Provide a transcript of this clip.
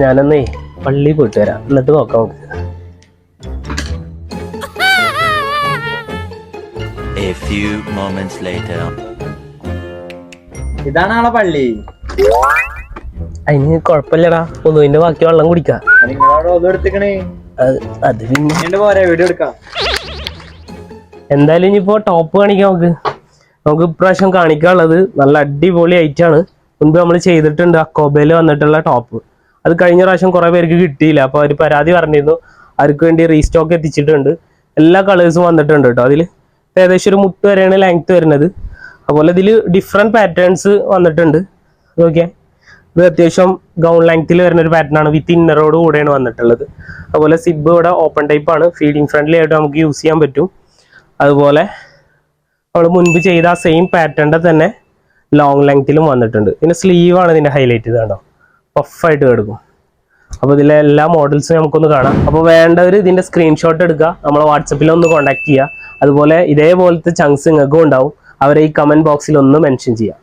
ഞാനൊന്നേ പള്ളി പോയിട്ട് വരാം, എന്നിട്ട് നോക്കാം നമുക്ക്. ഇതാണ് ആളെ പള്ളി. അതിന് കൊഴപ്പില്ലടാ, ഒന്നുവിന്റെ ബാക്കി വെള്ളം കുടിക്കാം. അത് പിന്നെ വീഡിയോ എടുക്കാം. എന്തായാലും ഇനിയിപ്പോ ടോപ്പ് കാണിക്കാം നമുക്ക് ഇപ്രാവശ്യം കാണിക്കാനുള്ളത് നല്ല അടിപൊളി ഐറ്റാണ്. മുൻപ് നമ്മൾ ചെയ്തിട്ടുണ്ട് അക്കോബയിൽ വന്നിട്ടുള്ള ടോപ്പ്. അത് കഴിഞ്ഞ പ്രാവശ്യം കുറെ പേർക്ക് കിട്ടിയില്ല, അപ്പൊ അവർ പരാതി പറഞ്ഞിരുന്നു. അവർക്ക് വേണ്ടി റീസ്റ്റോക്ക് എത്തിച്ചിട്ടുണ്ട്. എല്ലാ കളേഴ്സും വന്നിട്ടുണ്ട് കേട്ടോ. അതിൽ ഏകദേശം ഒരു മുട്ട് വരെയാണ് ലെങ്ത് വരുന്നത്. അതുപോലെ ഇതിൽ ഡിഫറെന്റ് പാറ്റേൺസ് വന്നിട്ടുണ്ട്. ഓക്കെ, ഇത് അത്യാവശ്യം ഗൗൺ ലെങ്ത്തിൽ വരുന്ന ഒരു പാറ്റേൺ ആണ്. വിത്ത് ഇന്നറോട് കൂടെയാണ് വന്നിട്ടുള്ളത്. അതുപോലെ സിബ് ഇവിടെ ഓപ്പൺ ടൈപ്പ് ആണ്. ഫീഡിങ് ഫ്രണ്ട്ലി ആയിട്ട് നമുക്ക് യൂസ് ചെയ്യാൻ പറ്റും. അതുപോലെ നമ്മൾ മുൻപ് ചെയ്ത ആ സെയിം പാറ്റേണിന്റെ തന്നെ ലോങ് ലെങ്ത്തിലും വന്നിട്ടുണ്ട്. പിന്നെ സ്ലീവ് ആണ് ഇതിന്റെ ഹൈലൈറ്റ്. ഇത് കണ്ടോ, പഫായിട്ട് കിടക്കും. അപ്പോൾ ഇതിലെ എല്ലാ മോഡൽസും നമുക്കൊന്ന് കാണാം. അപ്പോൾ വേണ്ടവർ ഇതിന്റെ സ്ക്രീൻഷോട്ട് എടുക്കുക, നമ്മളെ വാട്സപ്പിൽ ഒന്ന് കോൺടാക്ട് ചെയ്യുക. അതുപോലെ ഇതേപോലത്തെ ചങ്ക്സ് നിങ്ങൾക്കും ഉണ്ടാവും. അവരെ ഈ കമന്റ് ബോക്സിൽ ഒന്ന് മെൻഷൻ ചെയ്യാം.